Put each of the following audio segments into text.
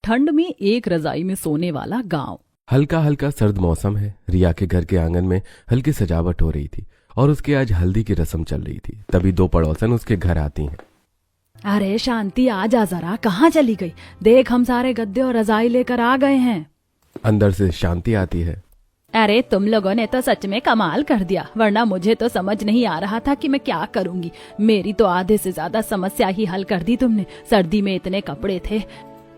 ठंड में एक रजाई में सोने वाला गांव। हल्का हल्का सर्द मौसम है। रिया के घर के आंगन में हल्की सजावट हो रही थी और उसके आज हल्दी की रस्म चल रही थी। तभी दो पड़ोसन उसके घर आती हैं। अरे शांति, आ जा जरा, कहाँ चली गई? देख, हम सारे गद्दे और रजाई लेकर आ गए हैं। अंदर से शांति आती है। अरे तुम लोगों ने तो सच में कमाल कर दिया, वरना मुझे तो समझ नहीं आ रहा था कि मैं क्या करूंगी। मेरी तो आधे से ज्यादा समस्या ही हल कर दी तुमने। सर्दी में इतने कपड़े थे,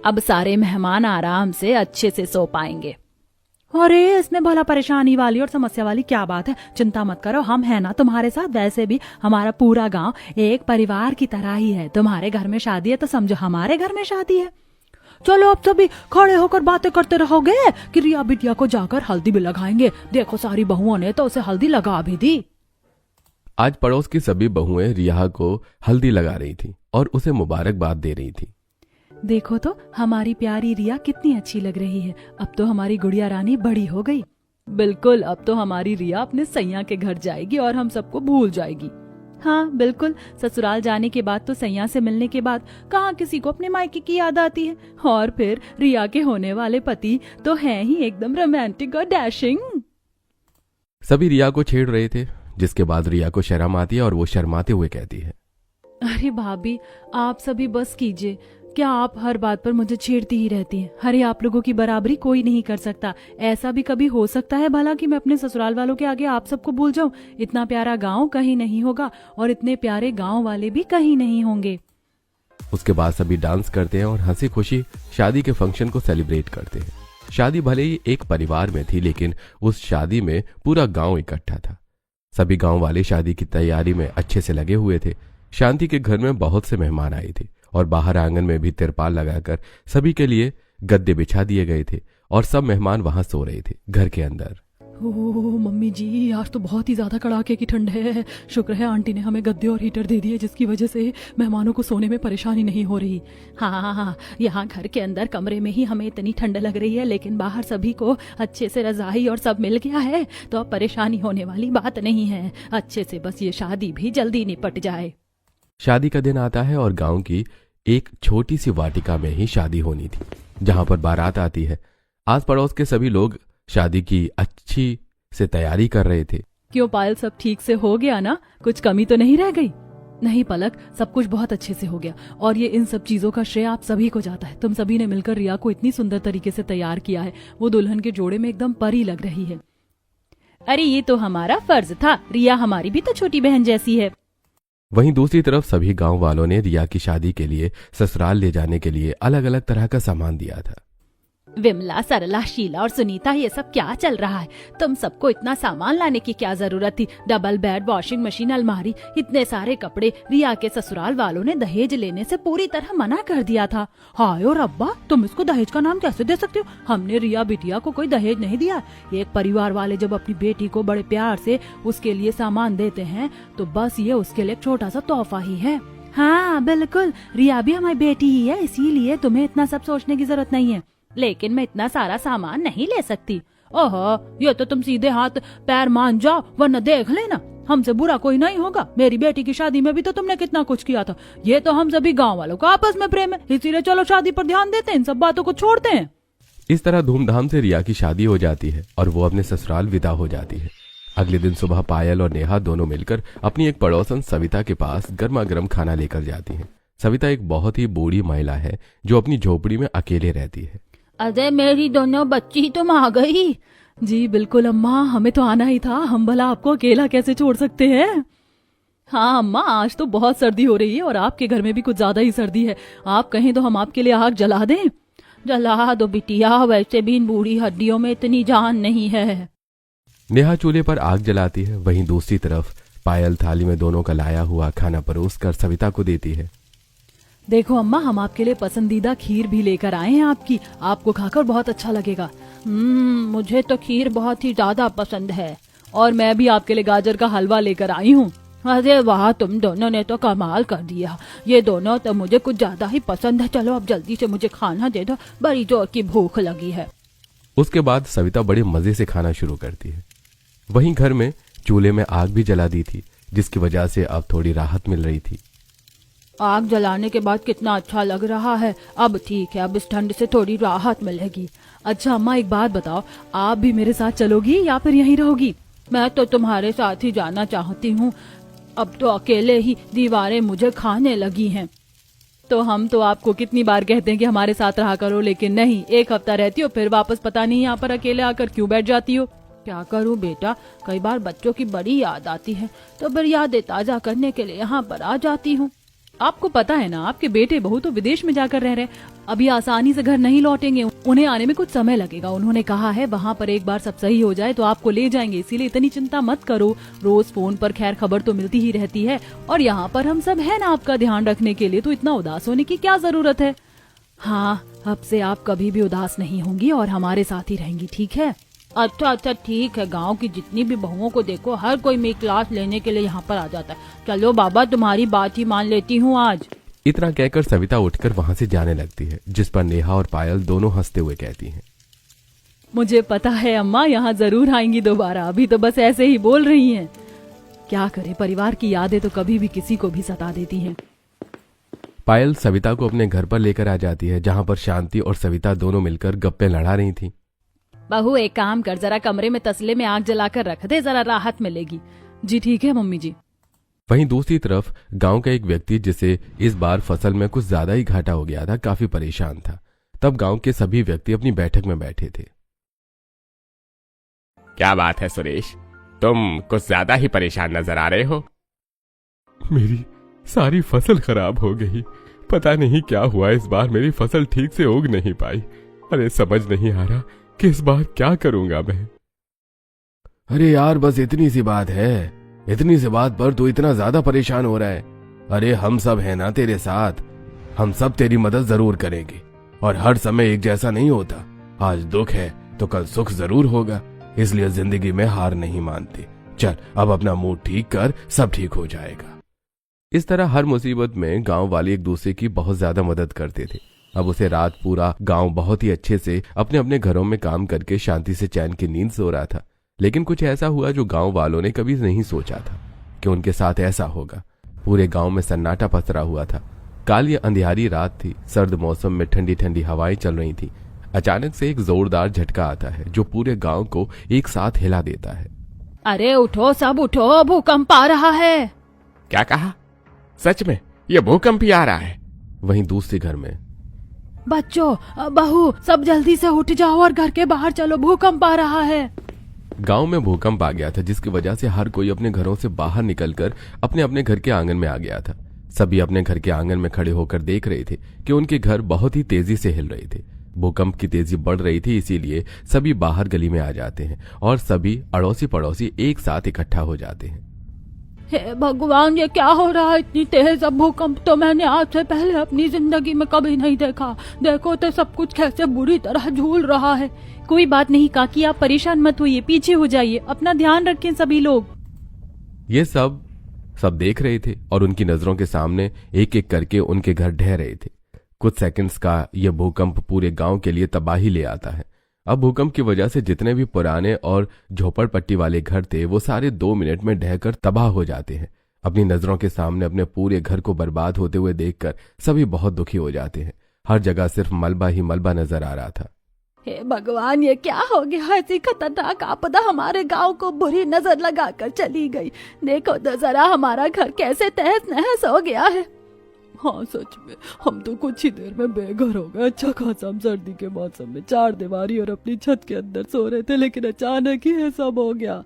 अब सारे मेहमान आराम से अच्छे से सो पाएंगे। अरे इसमें भला परेशानी वाली और समस्या वाली क्या बात है? चिंता मत करो, हम हैं ना तुम्हारे साथ। वैसे भी हमारा पूरा गांव एक परिवार की तरह ही है। तुम्हारे घर में शादी है तो समझो हमारे घर में शादी है। चलो अब सभी खड़े होकर बातें करते रहोगे कि रिया बिटिया को जाकर हल्दी भी लगाएंगे। देखो सारी बहुओं ने तो उसे हल्दी लगा भी दी। आज पड़ोस की सभी बहुएं रिया को हल्दी लगा रही थी और उसे मुबारकबाद दे रही थी। देखो तो हमारी प्यारी रिया कितनी अच्छी लग रही है। अब तो हमारी गुड़िया रानी बड़ी हो गई। बिल्कुल, अब तो हमारी रिया अपने सैया के घर जाएगी और हम सबको भूल जाएगी। हाँ बिल्कुल, ससुराल जाने के बाद तो सैया से मिलने के बाद कहाँ किसी को अपने मायके की याद आती है। और फिर रिया के होने वाले पति तो हैं ही एकदम रोमांटिक और डैशिंग। सभी रिया को छेड़ रहे थे, जिसके बाद रिया को शर्म आती है और वो शर्माते हुए कहती है, अरे भाभी, आप सभी बस कीजिए। क्या आप हर बात पर मुझे छेड़ती ही रहती हैं? अरे आप लोगों की बराबरी कोई नहीं कर सकता। ऐसा भी कभी हो सकता है भला कि मैं अपने ससुराल वालों के आगे आप सबको भूल जाऊं? इतना प्यारा गांव कहीं नहीं होगा और इतने प्यारे गांव वाले भी कहीं नहीं होंगे। उसके बाद सभी डांस करते हैं और हंसी खुशी शादी के फंक्शन को सेलिब्रेट करते हैं। शादी भले ही एक परिवार में थी, लेकिन उस शादी में पूरा गांव इकट्ठा था। सभी गांव वाले शादी की तैयारी में अच्छे से लगे हुए थे। शांति के घर में बहुत से मेहमान आए थे और बाहर आंगन में भी तिरपाल लगाकर सभी के लिए गद्दे बिछा दिए गए थे और सब मेहमान वहां सो रहे थे घर के अंदर। ओह मम्मी जी, आज तो बहुत ही ज्यादा कड़ाके की ठंड है। शुक्र है आंटी ने हमें गद्दे और हीटर दे दिए, जिसकी वजह से मेहमानों को सोने में परेशानी नहीं हो रही। हाँ, यहाँ घर के अंदर कमरे में ही हमें इतनी ठंड लग रही है, लेकिन बाहर सभी को अच्छे से रजाई और सब मिल गया है, तो अब परेशानी होने वाली बात नहीं है। अच्छे से बस ये शादी भी जल्दी निपट जाए। शादी का दिन आता है और गांव की एक छोटी सी वाटिका में ही शादी होनी थी, जहां पर बारात आती है। आस पड़ोस के सभी लोग शादी की अच्छी से तैयारी कर रहे थे। क्यों पायल, सब ठीक से हो गया ना? कुछ कमी तो नहीं रह गई? नहीं पलक, सब कुछ बहुत अच्छे से हो गया और ये इन सब चीजों का श्रेय आप सभी को जाता है। तुम सभी ने मिलकर रिया को इतनी सुंदर तरीके से तैयार किया है, वो दुल्हन के जोड़े में एकदम परी लग रही है। अरे ये तो हमारा फर्ज था, रिया हमारी भी तो छोटी बहन जैसी है। वहीं दूसरी तरफ सभी गांव वालों ने रिया की शादी के लिए ससुराल ले जाने के लिए अलग अलग तरह का सामान दिया था। विमला, सरला, शीला और सुनीता, ये सब क्या चल रहा है? तुम सबको इतना सामान लाने की क्या जरूरत थी? डबल बेड, वॉशिंग मशीन, अलमारी, इतने सारे कपड़े। रिया के ससुराल वालों ने दहेज लेने से पूरी तरह मना कर दिया था। हाय और अब्बा, तुम इसको दहेज का नाम कैसे दे सकते हो? हमने रिया बिटिया को कोई दहेज नहीं दिया। एक परिवार वाले जब अपनी बेटी को बड़े प्यार से उसके लिए सामान देते हैं तो बस ये उसके लिए एक छोटा सा तोहफा ही है। हाँ बिल्कुल, रिया भी हमारी बेटी ही है, इसीलिए तुम्हें इतना सब सोचने की जरूरत नहीं है। लेकिन मैं इतना सारा सामान नहीं ले सकती। ओहो, ये तो तुम सीधे हाथ पैर मान जाओ, वरना देख लेना, हमसे बुरा कोई नहीं होगा। मेरी बेटी की शादी में भी तो तुमने कितना कुछ किया था। ये तो हम सभी गांव वालों का आपस में प्रेम है, इसीलिए चलो शादी पर ध्यान देते हैं, इन सब बातों को छोड़ते हैं। इस तरह धूमधाम से रिया की शादी हो जाती है और वो अपने ससुराल विदा हो जाती है। अगले दिन सुबह पायल और नेहा दोनों मिलकर अपनी एक पड़ोसन सविता के पास गर्मा गर्म खाना लेकर जाती है। सविता एक बहुत ही बूढ़ी महिला है जो अपनी झोपड़ी में अकेले रहती है। अरे मेरी दोनों बच्ची तुम आ गई? जी बिल्कुल अम्मा, हमें तो आना ही था, हम भला आपको अकेला कैसे छोड़ सकते हैं? हाँ अम्मा, आज तो बहुत सर्दी हो रही है और आपके घर में भी कुछ ज्यादा ही सर्दी है। आप कहें तो हम आपके लिए आग जला दें? जला दो बिटिया, वैसे भी इन बूढ़ी हड्डियों में इतनी जान नहीं है। नेहा चूल्हे पर आग जलाती है। वहीं दूसरी तरफ पायल थाली में दोनों का लाया हुआ खाना परोस कर सविता को देती है। देखो अम्मा, हम आपके लिए पसंदीदा खीर भी लेकर आए हैं आपकी, आपको खाकर बहुत अच्छा लगेगा। मुझे तो खीर बहुत ही ज्यादा पसंद है और मैं भी आपके लिए गाजर का हलवा लेकर आई हूँ। अरे वाह, तुम दोनों ने तो कमाल कर दिया, ये दोनों तो मुझे कुछ ज्यादा ही पसंद है। चलो अब जल्दी से मुझे खाना दे दो, बड़ी जोर की भूख लगी है। उसके बाद सविता बड़े मजे से खाना शुरू करती है। वहीं घर में चूल्हे में आग भी जला दी थी, जिसकी वजह से अब थोड़ी राहत मिल रही थी। आग जलाने के बाद कितना अच्छा लग रहा है। अब ठीक है, अब इस ठंड से थोड़ी राहत मिलेगी। अच्छा अम्मा एक बात बताओ, आप भी मेरे साथ चलोगी या फिर यहीं रहोगी? मैं तो तुम्हारे साथ ही जाना चाहती हूँ। अब तो अकेले ही दीवारें मुझे खाने लगी हैं। तो हम तो आपको कितनी बार कहते हैं कि हमारे साथ रहा करो, लेकिन नहीं, एक हफ्ता रहती हो फिर वापस पता नहीं यहाँ पर अकेले आकर क्यों बैठ जाती हो। क्या करूँ बेटा, कई बार बच्चों की बड़ी याद आती है तो फिर यादें ताजा करने के लिए यहाँ पर आ जाती हूँ। आपको पता है ना, आपके बेटे बहू तो विदेश में जाकर रह रहे हैं, अभी आसानी से घर नहीं लौटेंगे, उन्हें आने में कुछ समय लगेगा। उन्होंने कहा है वहाँ पर एक बार सब सही हो जाए तो आपको ले जाएंगे, इसीलिए इतनी चिंता मत करो। रोज फोन पर खैर खबर तो मिलती ही रहती है और यहाँ पर हम सब है ना आपका ध्यान रखने के लिए, तो इतना उदास होने की क्या जरूरत है। हाँ, अब से आप कभी भी उदास नहीं होंगी और हमारे साथ ही रहेंगी, ठीक है? अच्छा अच्छा ठीक है। गांव की जितनी भी बहुओं को देखो, हर कोई मेरी क्लास लेने के लिए यहाँ पर आ जाता है। चलो बाबा, तुम्हारी बात ही मान लेती हूँ आज। इतना कहकर सविता उठकर वहां से जाने लगती है, जिस पर नेहा और पायल दोनों हंसते हुए कहती हैं, मुझे पता है अम्मा यहाँ जरूर आएंगी दोबारा, अभी तो बस ऐसे ही बोल रही हैं। क्या करे, परिवार की यादें तो कभी भी किसी को भी सता देती हैं। पायल सविता को अपने घर पर लेकर आ जाती है, जहां पर शांति और सविता दोनों मिलकर गप्पे लड़ा रही थी। बहू एक काम कर, जरा कमरे में तसले में आग जलाकर रख दे, जरा राहत मिलेगी। जी ठीक है मम्मी जी। वहीं दूसरी तरफ गांव का एक व्यक्ति, जिसे इस बार फसल में कुछ ज्यादा ही घाटा हो गया था, काफी परेशान था। तब गांव के सभी व्यक्ति अपनी बैठक में बैठे थे। क्या बात है सुरेश, तुम कुछ ज्यादा ही परेशान नजर आ रहे हो। मेरी सारी फसल खराब हो गई, पता नहीं क्या हुआ, इस बार मेरी फसल ठीक से उग नहीं पाई। अरे समझ नहीं आ रहा कि इस बार क्या करूंगा मैं। अरे यार, बस इतनी सी बात है, इतनी सी बात पर तू इतना ज्यादा परेशान हो रहा है। अरे हम सब है ना तेरे साथ, हम सब तेरी मदद जरूर करेंगे और हर समय एक जैसा नहीं होता। आज दुख है तो कल सुख जरूर होगा, इसलिए जिंदगी में हार नहीं मानते। चल अब अपना मूड ठीक कर, सब ठीक हो जाएगा। इस तरह हर मुसीबत में गांव वाले एक दूसरे की बहुत ज्यादा मदद करते थे। अब उसे रात पूरा गांव बहुत ही अच्छे से अपने अपने घरों में काम करके शांति से चैन की नींद सो रहा था। लेकिन कुछ ऐसा हुआ जो गांव वालों ने कभी नहीं सोचा था कि उनके साथ ऐसा होगा। पूरे गांव में सन्नाटा पसरा हुआ था। काली अंधियारी रात थी, सर्द मौसम में ठंडी ठंडी हवाएं चल रही थी। अचानक से एक जोरदार झटका आता है जो पूरे गांव को एक साथ हिला देता है। अरे उठो सब उठो, भूकंप आ रहा है। क्या कहा? सच में ये भूकंप ही आ रहा है? वहीं दूसरे घर में, बच्चों बहू सब जल्दी से उठ जाओ और घर के बाहर चलो, भूकंप आ रहा है। गांव में भूकंप आ गया था, जिसकी वजह से हर कोई अपने घरों से बाहर निकलकर अपने अपने घर के आंगन में आ गया था। सभी अपने घर के आंगन में खड़े होकर देख रहे थे कि उनके घर बहुत ही तेजी से हिल रहे थे। भूकंप की तेजी बढ़ रही थी, इसीलिए सभी बाहर गली में आ जाते हैं और सभी अड़ोसी पड़ोसी एक साथ इकट्ठा हो जाते हैं। हे भगवान, ये क्या हो रहा है? इतनी तेज अब भूकंप तो मैंने आज से पहले अपनी जिंदगी में कभी नहीं देखा। देखो तो सब कुछ कैसे बुरी तरह झूल रहा है। कोई बात नहीं काकी, आप परेशान मत होइए, पीछे हो जाइए, अपना ध्यान रखें सभी लोग। ये सब देख रहे थे और उनकी नजरों के सामने एक एक करके उनके घर ढह रहे थे। कुछ सेकंड्स का यह भूकंप पूरे गांव के लिए तबाही ले आता है। अब भूकंप की वजह से जितने भी पुराने और झोपड़पट्टी वाले घर थे वो सारे 2 मिनट में ढहकर तबाह हो जाते हैं। अपनी नजरों के सामने अपने पूरे घर को बर्बाद होते हुए देखकर सभी बहुत दुखी हो जाते हैं। हर जगह सिर्फ मलबा ही मलबा नजर आ रहा था। हे भगवान, ये क्या हो गया? ऐसी खतरनाक आपदा हमारे गांव को बुरी नजर लगाकर चली गई। देखो तो जरा हमारा घर कैसे तहस नहस हो गया है। हाँ सच में, हम तो कुछ ही देर में बेघर हो गए। अच्छा खासा हम सर्दी के मौसम में चार दीवारी और अपनी छत के अंदर सो रहे थे, लेकिन अचानक ही ये सब हो गया।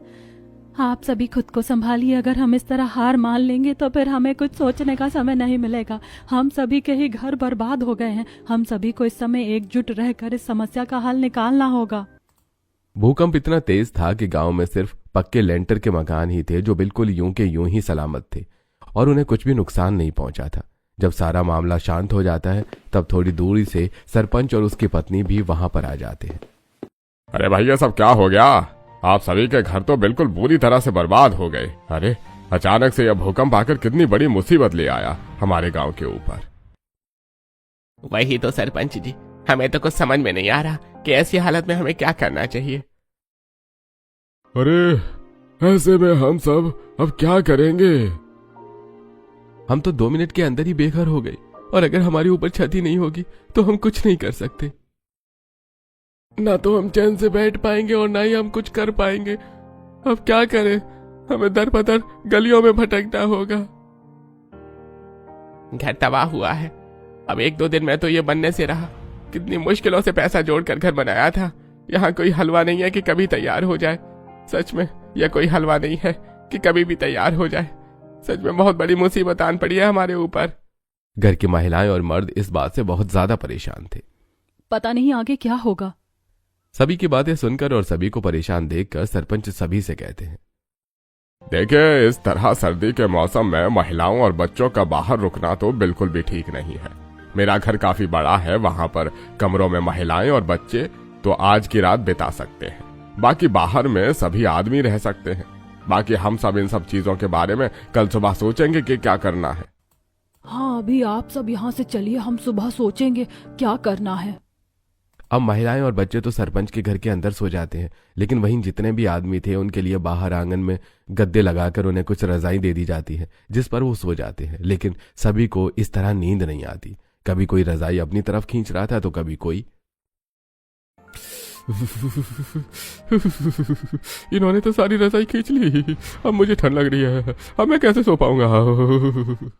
आप सभी खुद को संभालिए, अगर हम इस तरह हार मान लेंगे तो फिर हमें कुछ सोचने का समय नहीं मिलेगा। हम सभी के ही घर बर्बाद हो गए हैं। हम सभी को इस समय एकजुट रहकर इस समस्या का हल निकालना होगा। भूकंप इतना तेज था कि गांव में सिर्फ पक्के लेंटर के मकान ही थे जो बिल्कुल यूं के यूं ही सलामत थे और उन्हें कुछ भी नुकसान नहीं पहुंचा था। जब सारा मामला शांत हो जाता है तब थोड़ी दूरी से सरपंच और उसकी पत्नी भी वहां पर आ जाते हैं। अरे भाई, ये सब क्या हो गया? आप सभी के घर तो बिल्कुल बुरी तरह से बर्बाद हो गए। अरे अचानक से यह भूकंप आकर कितनी बड़ी मुसीबत ले आया हमारे गांव के ऊपर। वही तो सरपंच जी, हमें तो कुछ समझ में नहीं आ रहा कि ऐसी हालत में हमें क्या करना चाहिए। अरे ऐसे में हम सब अब क्या करेंगे? हम तो 2 मिनट के अंदर ही बेघर हो गए, और अगर हमारे ऊपर छत ही नहीं होगी तो हम कुछ नहीं कर सकते। ना तो हम चैन से बैठ पाएंगे और ना ही हम कुछ कर पाएंगे। अब क्या करें, हमें दर बदर गलियों में भटकना होगा। घर तबाह हुआ है। अब 1-2 दिन में तो ये बनने से रहा। कितनी मुश्किलों से पैसा जोड़कर घर बनाया था। यहाँ कोई हलवा नहीं है कि कभी तैयार हो जाए। सच में यह कोई हलवा नहीं है कि कभी भी तैयार हो जाए। सच में बहुत बड़ी मुसीबत आन पड़ी है हमारे ऊपर। घर की महिलाएं और मर्द इस बात से बहुत ज्यादा परेशान थे। पता नहीं आगे क्या होगा। सभी की बातें सुनकर और सभी को परेशान देखकर सरपंच सभी से कहते हैं, देखिए, इस तरह सर्दी के मौसम में महिलाओं और बच्चों का बाहर रुकना तो बिल्कुल भी ठीक नहीं है। मेरा घर काफी बड़ा है, वहां पर कमरों में महिलाएं और बच्चे तो आज की रात बिता सकते हैं। बाकी बाहर में सभी आदमी रह सकते हैं। बाकी हम सब इन सब चीजों के बारे में कल सुबह सोचेंगे कि क्या करना है। हाँ, अभी आप सब यहाँ से चलिए, हम सुबह सोचेंगे क्या करना है। अब महिलाएं और बच्चे तो सरपंच के घर के अंदर सो जाते हैं, लेकिन वहीं जितने भी आदमी थे उनके लिए बाहर आंगन में गद्दे लगाकर उन्हें कुछ रजाई दे दी जाती है, जिस पर वो सो जाते हैं। लेकिन सभी को इस तरह नींद नहीं आती। कभी कोई रजाई अपनी तरफ खींच रहा था तो कभी कोई। इन्होंने तो सारी रजाई खींच ली। अब मुझे ठंड लग रही है। अब मैं कैसे सो पाऊंगा।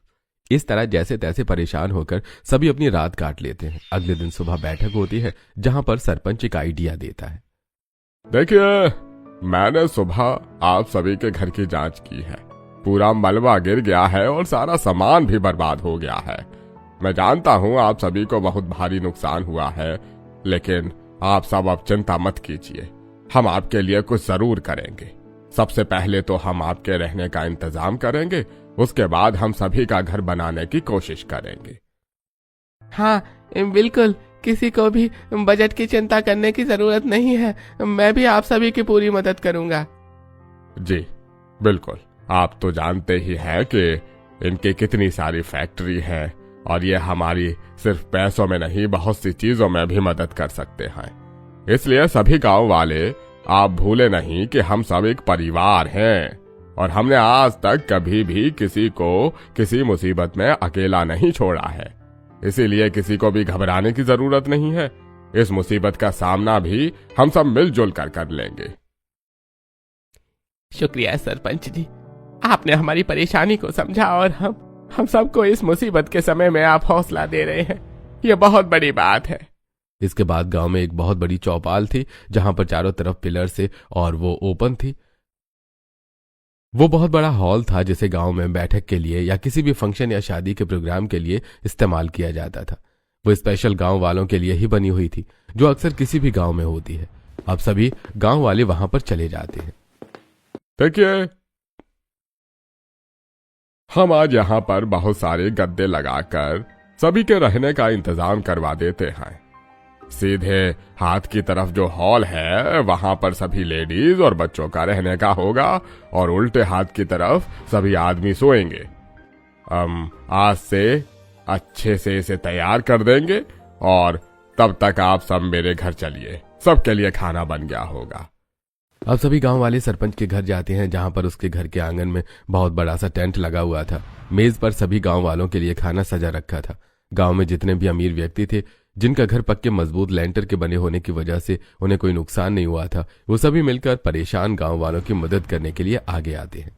इस तरह जैसे तैसे परेशान होकर सभी अपनी रात काट लेते हैं। अगले दिन सुबह बैठक होती है जहां पर सरपंच एक आइडिया देता है। देखिए, मैंने सुबह आप सभी के घर की जांच की है। पूरा मलबा गिर गया है और सारा सामान भी बर्बाद हो गया है। मैं जानता हूं आप सभी को बहुत भारी नुकसान हुआ है, लेकिन आप सब अब चिंता मत कीजिए। हम आपके लिए कुछ जरूर करेंगे। सबसे पहले तो हम आपके रहने का इंतजाम करेंगे, उसके बाद हम सभी का घर बनाने की कोशिश करेंगे। हाँ, बिल्कुल, किसी को भी बजट की चिंता करने की जरूरत नहीं है। मैं भी आप सभी की पूरी मदद करूंगा। जी बिल्कुल, आप तो जानते ही हैं कि इनकी कितनी सारी फैक्ट्री है और ये हमारी सिर्फ पैसों में नहीं, बहुत सी चीजों में भी मदद कर सकते हैं। इसलिए सभी गांव वाले, आप भूले नहीं कि हम सब एक परिवार हैं और हमने आज तक कभी भी किसी को किसी मुसीबत में अकेला नहीं छोड़ा है। इसीलिए किसी को भी घबराने की जरूरत नहीं है। इस मुसीबत का सामना भी हम सब मिलजुल कर लेंगे। शुक्रिया सरपंच जी, आपने हमारी परेशानी को समझा और हम सबको इस मुसीबत के समय में आप हौसला दे रहे हैं। ये बहुत बड़ी बात है। इसके बाद गांव में एक बहुत बड़ी चौपाल थी जहां पर चारों तरफ पिलर से और वो ओपन थी। वो बहुत बड़ा हॉल था जिसे गांव में बैठक के लिए या किसी भी फंक्शन या शादी के प्रोग्राम के लिए इस्तेमाल किया जाता था। वो स्पेशल गांव वालों के लिए ही बनी हुई थी, जो अक्सर किसी भी गांव में होती है। अब सभी गांव वाले वहां पर चले जाते हैं। देखिए, हम आज यहाँ पर बहुत सारे गद्दे लगाकर सभी के रहने का इंतजाम करवा देते हैं। सीधे हाथ की तरफ जो हॉल है वहां पर सभी लेडीज और बच्चों का रहने का होगा और उल्टे हाथ की तरफ सभी आदमी सोएंगे। आज से अच्छे से इसे तैयार कर देंगे और तब तक आप सब मेरे घर चलिए, सबके लिए खाना बन गया होगा। अब सभी गांव वाले सरपंच के घर जाते हैं जहां पर उसके घर के आंगन में बहुत बड़ा सा टेंट लगा हुआ था। मेज पर सभी गांव वालों के लिए खाना सजा रखा था। गांव में जितने भी अमीर व्यक्ति थे, जिनका घर पक्के मजबूत लेंटर के बने होने की वजह से उन्हें कोई नुकसान नहीं हुआ था, वो सभी मिलकर परेशान गांव वालों की मदद करने के लिए आगे आते हैं।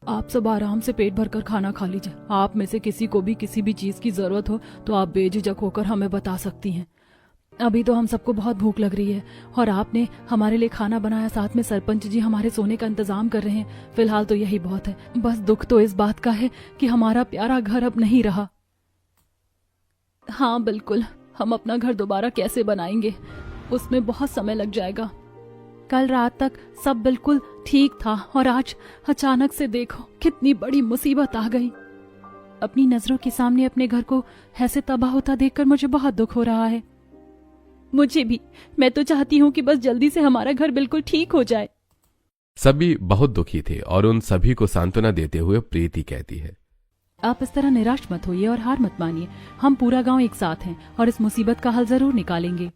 आप सब आराम से पेट भरकर खाना खा लीजिए। आप में से किसी को भी किसी भी चीज की जरूरत हो तो आप बेझिझक होकर हमें बता सकती हैं। अभी तो हम सबको बहुत भूख लग रही है और आपने हमारे लिए खाना बनाया, साथ में सरपंच जी हमारे सोने का इंतजाम कर रहे हैं। फिलहाल तो यही बहुत है। बस दुख तो इस बात का है कि हमारा प्यारा घर अब नहीं रहा। हाँ बिल्कुल, हम अपना घर दोबारा कैसे बनाएंगे, उसमें बहुत समय लग जाएगा। कल रात तक सब बिल्कुल ठीक था और आज अचानक से देखो कितनी बड़ी मुसीबत आ गई। अपनी नजरों के सामने अपने घर को ऐसे तबाह होता देखकर मुझे बहुत दुख हो रहा है। मुझे भी। मैं तो चाहती हूँ कि बस जल्दी से हमारा घर बिल्कुल ठीक हो जाए। सभी बहुत दुखी थे और उन सभी को सांत्वना देते हुए प्रीति कहती है, आप इस तरह निराश मत होइए और हार मत मानिए। हम पूरा गांव एक साथ हैं और इस मुसीबत का हल जरूर निकालेंगे।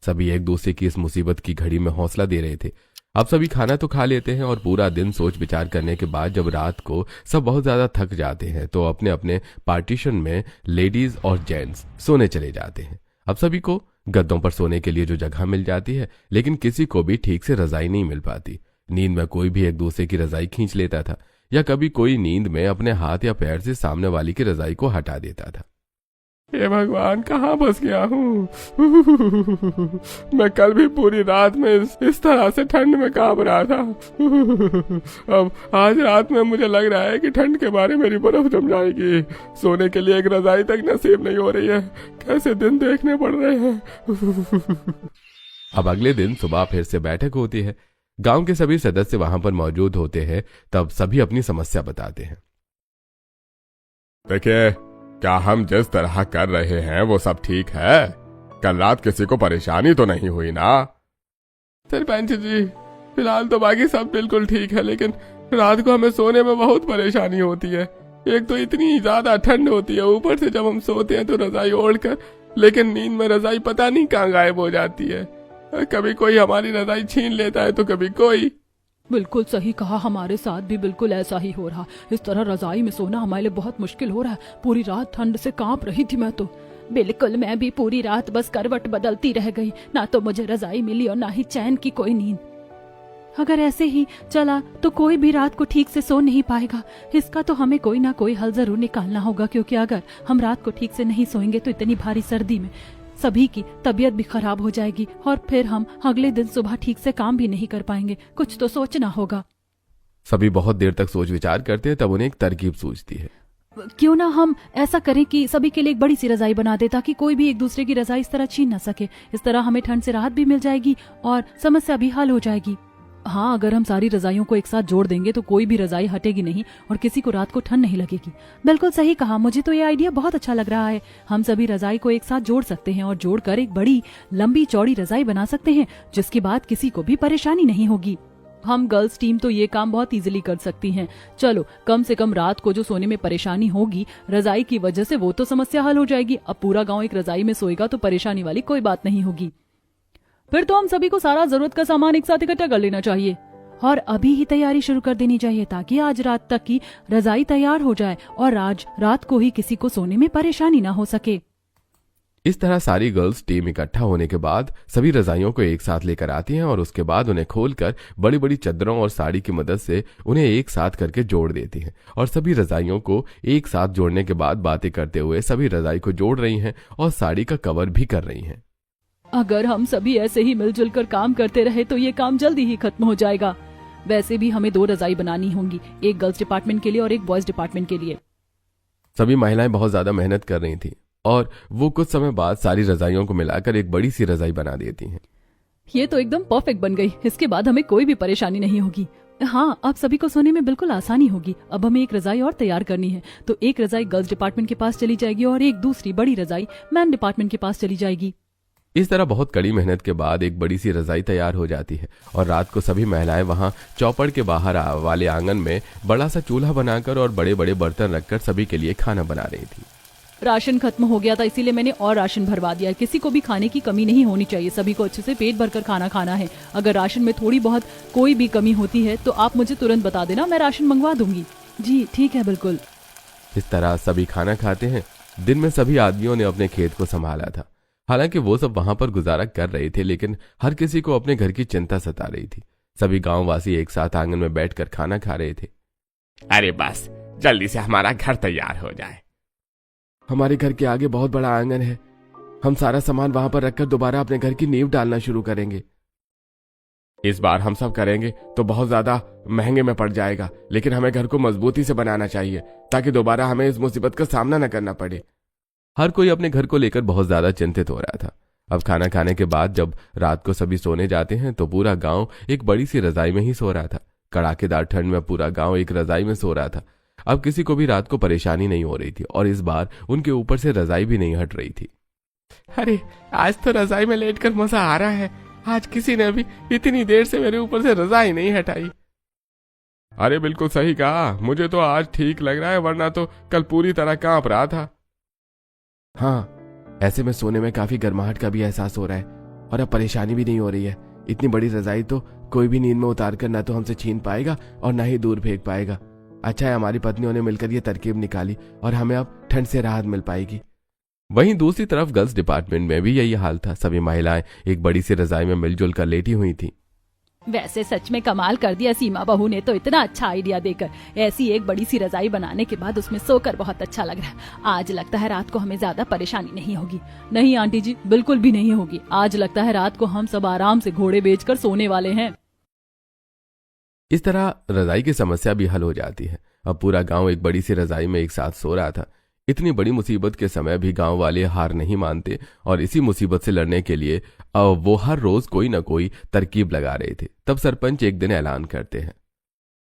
सभी एक दूसरे की इस मुसीबत की घड़ी में हौसला दे रहे थे। अब सभी खाना तो खा लेते हैं और पूरा दिन सोच विचार करने के बाद जब रात को सब बहुत ज्यादा थक जाते हैं तो अपने अपने पार्टीशन में लेडीज और जेंट्स सोने चले जाते हैं। अब सभी को गद्दों पर सोने के लिए जो जगह मिल जाती है, लेकिन किसी को भी ठीक से रजाई नहीं मिल पाती। नींद में कोई भी एक दूसरे की रजाई खींच लेता था या कभी कोई नींद में अपने हाथ या पैर से सामने वाली की रजाई को हटा देता था। हे भगवान, कहाँ फंस गया हूँ। मैं कल भी पूरी रात में इस तरह से ठंड में कांप रहा था। अब आज रात में मुझे लग रहा है कि ठंड के बारे मेरी बर्फ जम जाएगी। सोने के लिए एक रजाई तक नसीब नहीं हो रही है। कैसे दिन देखने पड़ रहे हैं। अब अगले दिन सुबह फिर से बैठक होती है। गांव के सभी सदस्य वहां पर मौजूद होते हैं। तब सभी अपनी समस्या बताते हैं। देखिए, क्या हम जिस तरह कर रहे हैं वो सब ठीक है? कल रात किसी को परेशानी तो नहीं हुई ना? सरपंच जी, फिलहाल तो बाकी सब बिल्कुल ठीक है, लेकिन रात को हमें सोने में बहुत परेशानी होती है। एक तो इतनी ज्यादा ठंड होती है, ऊपर से जब हम सोते हैं तो रजाई ओढ़कर, लेकिन नींद में रजाई पता नहीं कहाँ गायब हो जाती है। कभी कोई हमारी रजाई छीन लेता है तो कभी कोई। बिल्कुल सही कहा, हमारे साथ भी बिल्कुल ऐसा ही हो रहा। इस तरह रजाई में सोना हमारे लिए बहुत मुश्किल हो रहा है। पूरी रात ठंड से कांप रही थी मैं तो। बिल्कुल, मैं भी पूरी रात बस करवट बदलती रह गई। ना तो मुझे रजाई मिली और ना ही चैन की कोई नींद। अगर ऐसे ही चला तो कोई भी रात को ठीक से सो नहीं पाएगा। इसका तो हमें कोई ना कोई हल जरूर निकालना होगा, क्योंकि अगर हम रात को ठीक से नहीं सोएंगे तो इतनी भारी सर्दी में सभी की तबीयत भी खराब हो जाएगी और फिर हम अगले दिन सुबह ठीक से काम भी नहीं कर पाएंगे। कुछ तो सोचना होगा। सभी बहुत देर तक सोच विचार करते हैं। तब उन्हें एक तरकीब सूझती है। क्यों ना हम ऐसा करें कि सभी के लिए एक बड़ी सी रजाई बना दे, ताकि कोई भी एक दूसरे की रजाई इस तरह छीन न सके। इस तरह हमें ठंड से राहत भी मिल जाएगी और समस्या भी हल हो जाएगी। हाँ, अगर हम सारी रजाइयों को एक साथ जोड़ देंगे तो कोई भी रजाई हटेगी नहीं और किसी को रात को ठंड नहीं लगेगी। बिल्कुल सही कहा, मुझे तो ये आइडिया बहुत अच्छा लग रहा है। हम सभी रजाई को एक साथ जोड़ सकते हैं और जोड़कर एक बड़ी लंबी चौड़ी रजाई बना सकते हैं, जिसके बाद किसी को भी परेशानी नहीं होगी। हम गर्ल्स टीम तो ये काम बहुत इजीली कर सकती हैं। चलो, कम से कम रात को जो सोने में परेशानी होगी रजाई की वजह से, वो तो समस्या हल हो जाएगी। अब पूरा गाँव एक रजाई में सोएगा तो परेशानी वाली कोई बात नहीं होगी। फिर तो हम सभी को सारा जरूरत का सामान एक साथ इकट्ठा कर लेना चाहिए और अभी ही तैयारी शुरू कर देनी चाहिए, ताकि आज रात तक की रजाई तैयार हो जाए और आज रात को ही किसी को सोने में परेशानी ना हो सके। इस तरह सारी गर्ल्स टीम इकट्ठा होने के बाद सभी रजाइयों को एक साथ लेकर आती हैं और उसके बाद उन्हें खोलकर बड़ी बड़ी चादरों और साड़ी की मदद से उन्हें एक साथ करके जोड़ देती हैं। और सभी रजाइयों को एक साथ जोड़ने के बाद बातें करते हुए सभी रजाई को जोड़ रही हैं और साड़ी का कवर भी कर रही हैं। अगर हम सभी ऐसे ही मिलजुल कर काम करते रहे तो ये काम जल्दी ही खत्म हो जाएगा। वैसे भी हमें 2 रजाई बनानी होंगी, एक गर्ल्स डिपार्टमेंट के लिए और एक बॉयज डिपार्टमेंट के लिए। सभी महिलाएं बहुत ज्यादा मेहनत कर रही थी और वो कुछ समय बाद सारी रजाइयों को मिलाकर एक बड़ी सी रजाई बना देती हैं। ये तो एकदम परफेक्ट बन गई। इसके बाद हमें कोई भी परेशानी नहीं होगी। हाँ, अब सभी को सोने में बिल्कुल आसानी होगी। अब हमें एक रजाई और तैयार करनी है, तो एक रजाई गर्ल्स डिपार्टमेंट के पास चली जाएगी और एक दूसरी बड़ी रजाई मैन डिपार्टमेंट के पास चली जाएगी। इस तरह बहुत कड़ी मेहनत के बाद एक बड़ी सी रजाई तैयार हो जाती है और रात को सभी महिलाएं वहां चौपड़ के बाहर वाले आंगन में बड़ा सा चूल्हा बनाकर और बड़े बड़े बर्तन रखकर सभी के लिए खाना बना रही थी। राशन खत्म हो गया था, इसीलिए मैंने और राशन भरवा दिया है। किसी को भी खाने की कमी नहीं होनी चाहिए। सभी को अच्छे से पेट भरकर खाना खाना है। अगर राशन में थोड़ी बहुत कोई भी कमी होती है तो आप मुझे तुरंत बता देना, मैं राशन मंगवा दूंगी। जी ठीक है, बिल्कुल। इस तरह सभी खाना खाते हैं। दिन में सभी आदमियों ने अपने खेत को संभाला था। हालांकि वो सब वहां पर गुजारा कर रहे थे, लेकिन हर किसी को अपने घर की चिंता सता रही थी। सभी गांववासी एक साथ आंगन में बैठकर खाना खा रहे थे। अरे बस जल्दी से हमारा घर तैयार हो जाए। हमारे घर के आगे बहुत बड़ा आंगन है। हम सारा सामान वहां पर रखकर दोबारा अपने घर की नींव डालना शुरू करेंगे। इस बार हम सब करेंगे तो बहुत ज्यादा महंगे में पड़ जाएगा, लेकिन हमें घर को मजबूती से बनाना चाहिए ताकि दोबारा हमें इस मुसीबत का सामना न करना पड़े। हर कोई अपने घर को लेकर बहुत ज्यादा चिंतित हो रहा था। अब खाना खाने के बाद जब रात को सभी सोने जाते हैं तो पूरा गांव एक बड़ी सी रजाई में ही सो रहा था। कड़ाकेदार ठंड में पूरा गांव एक रजाई में सो रहा था। अब किसी को भी रात को परेशानी नहीं हो रही थी और इस बार उनके ऊपर से रजाई भी नहीं हट रही थी। अरे आज तो रजाई में लेटकर मजा आ रहा है। आज किसी ने भी इतनी देर से मेरे ऊपर से रजाई नहीं हटाई। अरे बिल्कुल सही कहा, मुझे तो आज ठीक लग रहा है, वरना तो कल पूरी तरह कांप रहा था। हाँ, ऐसे में सोने में काफी गर्माहट का भी एहसास हो रहा है और अब परेशानी भी नहीं हो रही है। इतनी बड़ी रजाई तो कोई भी नींद में उतार कर ना तो हमसे छीन पाएगा और ना ही दूर फेंक पाएगा। अच्छा है हमारी पत्नियों ने मिलकर ये तरकीब निकाली और हमें अब ठंड से राहत मिल पाएगी। वहीं दूसरी तरफ गर्ल्स डिपार्टमेंट में भी यही हाल था। सभी महिलाएं एक बड़ी सी रजाई में मिलजुल कर लेटी हुई थीं। वैसे सच में कमाल कर दिया सीमा बहू ने तो, इतना अच्छा आइडिया देकर। ऐसी एक बड़ी सी रजाई बनाने के बाद उसमें सोकर बहुत अच्छा लग रहा है। आज लगता है रात को हमें ज्यादा परेशानी नहीं होगी। नहीं आंटी जी, बिल्कुल भी नहीं होगी। आज लगता है रात को हम सब आराम से घोड़े बेचकर सोने वाले हैं। इस तरह रजाई की समस्या भी हल हो जाती है। अब पूरा गांव एक बड़ी सी रजाई में एक साथ सो रहा था। इतनी बड़ी मुसीबत के समय भी गांव वाले हार नहीं मानते और इसी मुसीबत से लड़ने के लिए वो हर रोज कोई न कोई तरकीब लगा रहे थे। तब सरपंच एक दिन ऐलान करते हैं,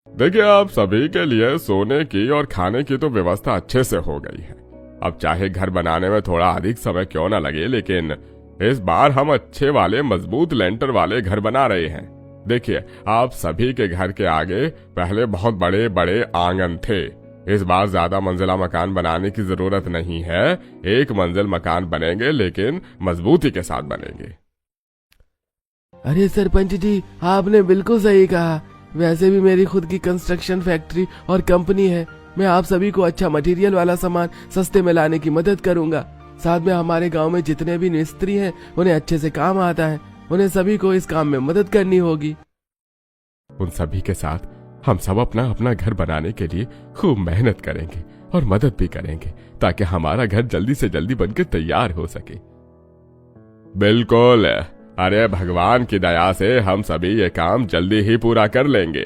देखिए आप सभी के लिए सोने की और खाने की तो व्यवस्था अच्छे से हो गई है। अब चाहे घर बनाने में थोड़ा अधिक समय क्यों न लगे, लेकिन इस बार हम अच्छे वाले मजबूत लेंटर वाले घर बना रहे हैं। देखिए आप सभी के घर के आगे पहले बहुत बड़े बड़े आंगन थे। इस बार ज्यादा मंजिला मकान बनाने की जरूरत नहीं है। एक मंजिल मकान बनेंगे, लेकिन मजबूती के साथ बनेंगे। अरे सरपंच जी, आपने बिल्कुल सही कहा। वैसे भी मेरी खुद की कंस्ट्रक्शन फैक्ट्री और कंपनी है। मैं आप सभी को अच्छा मटेरियल वाला सामान सस्ते में लाने की मदद करूंगा। साथ में हमारे गांव में जितने भी मिस्त्री हैं उन्हें अच्छे से काम आता है। उन्हें सभी को इस काम में मदद करनी होगी। उन सभी के साथ हम सब अपना अपना घर बनाने के लिए खूब मेहनत करेंगे और मदद भी करेंगे, ताकि हमारा घर जल्दी से जल्दी बनकर तैयार हो सके। बिल्कुल, अरे भगवान की दया से हम सभी ये काम जल्दी ही पूरा कर लेंगे।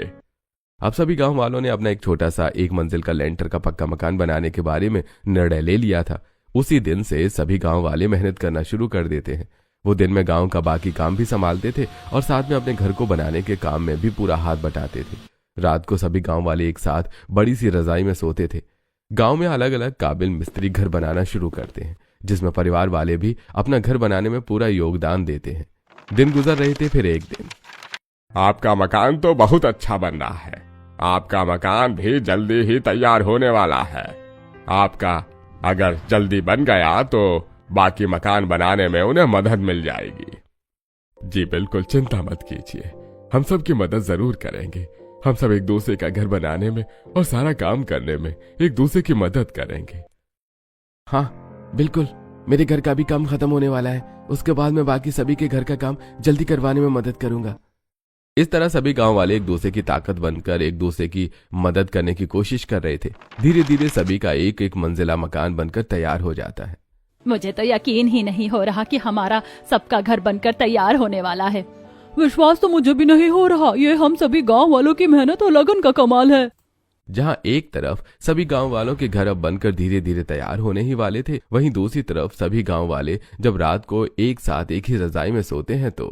अब सभी गांव वालों ने अपना एक छोटा सा एक मंजिल का लेंटर का पक्का मकान बनाने के बारे में निर्णय ले लिया था। उसी दिन से सभी गांव वाले मेहनत करना शुरू कर देते हैं। वो दिन में गांव का बाकी काम भी संभालते थे और साथ में अपने घर को बनाने के काम में भी पूरा हाथ बटाते थे। रात को सभी गांव वाले एक साथ बड़ी सी रजाई में सोते थे। गांव में अलग अलग काबिल मिस्त्री घर बनाना शुरू करते हैं, जिसमें परिवार वाले भी अपना घर बनाने में पूरा योगदान देते हैं। दिन गुजर रहे थे। फिर एक दिन, आपका मकान तो बहुत अच्छा बन रहा है। आपका मकान भी जल्दी ही तैयार होने वाला है। आपका अगर जल्दी बन गया तो बाकी मकान बनाने में उन्हें मदद मिल जाएगी। जी बिल्कुल, चिंता मत कीजिए, हम सब की मदद जरूर करेंगे। हम सब एक दूसरे का घर बनाने में और सारा काम करने में एक दूसरे की मदद करेंगे। हाँ बिल्कुल, मेरे घर का भी काम खत्म होने वाला है। उसके बाद मैं बाकी सभी के घर का काम जल्दी करवाने में मदद करूंगा। इस तरह सभी गांव वाले एक दूसरे की ताकत बनकर एक दूसरे की मदद करने की कोशिश कर रहे थे। धीरे धीरे सभी का एक एक मंजिला मकान बनकर तैयार हो जाता है। मुझे तो यकीन ही नहीं हो रहा कि हमारा सबका घर बनकर तैयार होने वाला है। विश्वास तो मुझे भी नहीं हो रहा। ये हम सभी गांव वालों की मेहनत और लगन का कमाल है। जहां एक तरफ सभी गांव वालों के घर अब बनकर धीरे धीरे तैयार होने ही वाले थे, वहीं दूसरी तरफ सभी गांव वाले जब रात को एक साथ एक ही रजाई में सोते हैं तो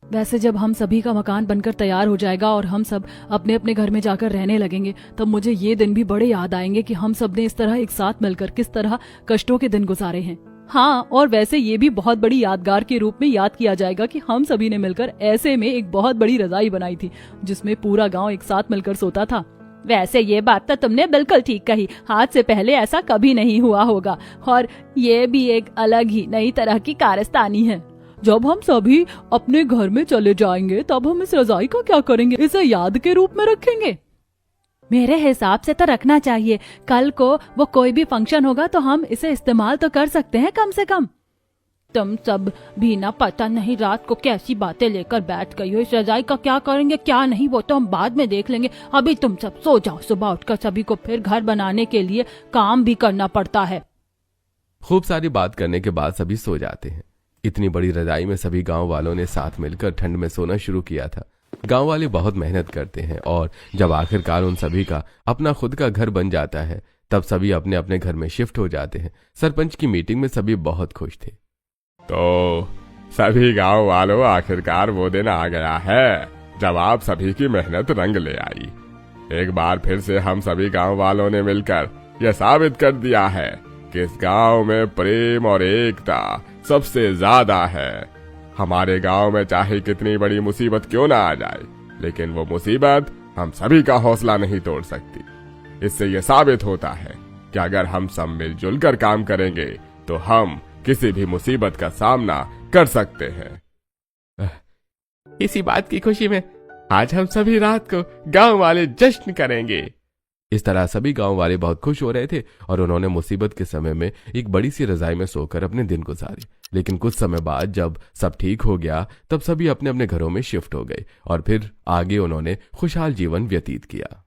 वैसे जब हम सभी का मकान बनकर तैयार हो जाएगा और हम सब अपने अपने घर में जाकर रहने लगेंगे, तब मुझे ये दिन भी बड़े याद आएंगे कि हम सब ने इस तरह एक साथ मिलकर किस तरह कष्टों के दिन गुजारे हैं। हाँ, और वैसे ये भी बहुत बड़ी यादगार के रूप में याद किया जाएगा कि हम सभी ने मिलकर ऐसे में एक बहुत बड़ी रजाई बनाई थी जिसमें पूरा गांव एक साथ मिलकर सोता था। वैसे ये बात तो तुमने बिल्कुल ठीक कही। आज से पहले ऐसा कभी नहीं हुआ होगा और ये भी एक अलग ही नई तरह की कारस्तानी है। जब हम सभी अपने घर में चले जाएंगे तब हम इस रजाई का क्या करेंगे? इसे याद के रूप में रखेंगे। मेरे हिसाब से तो रखना चाहिए। कल को वो कोई भी फंक्शन होगा तो हम इसे इस्तेमाल तो कर सकते हैं कम से कम। तुम सब भी ना, पता नहीं रात को कैसी बातें लेकर बैठ गई हो। इस रजाई का क्या करेंगे क्या नहीं वो तो हम बाद में देख लेंगे। अभी तुम सब सो जाओ। सुबह उठकर सभी को फिर घर बनाने के लिए काम भी करना पड़ता है। खूब सारी बात करने के बाद सभी सो जाते हैं। इतनी बड़ी रजाई में सभी गांव वालों ने साथ मिलकर ठंड में सोना शुरू किया था। गांव वाले बहुत मेहनत करते हैं और जब आखिरकार उन सभी का अपना खुद का घर बन जाता है तब सभी अपने अपने घर में शिफ्ट हो जाते हैं। सरपंच की मीटिंग में सभी बहुत खुश थे। तो सभी गांव वालों, आखिरकार वो दिन आ गया है जब आप सभी की मेहनत रंग ले आई। एक बार फिर से हम सभी गांव वालों ने मिलकर यह साबित कर दिया है कि इस गांव में प्रेम और एकता सबसे ज्यादा है। हमारे गांव में चाहे कितनी बड़ी मुसीबत क्यों ना आ जाए, लेकिन वो मुसीबत हम सभी का हौसला नहीं तोड़ सकती। इससे यह साबित होता है कि अगर हम सब मिलजुल कर काम करेंगे तो हम किसी भी मुसीबत का सामना कर सकते हैं। इसी बात की खुशी में आज हम सभी रात को गांव वाले जश्न करेंगे। इस तरह सभी गांव वाले बहुत खुश हो रहे थे और उन्होंने मुसीबत के समय में एक बड़ी सी रजाई में सोकर अपने दिन गुजारे। लेकिन कुछ समय बाद जब सब ठीक हो गया तब सभी अपने अपने घरों में शिफ्ट हो गए और फिर आगे उन्होंने खुशहाल जीवन व्यतीत किया।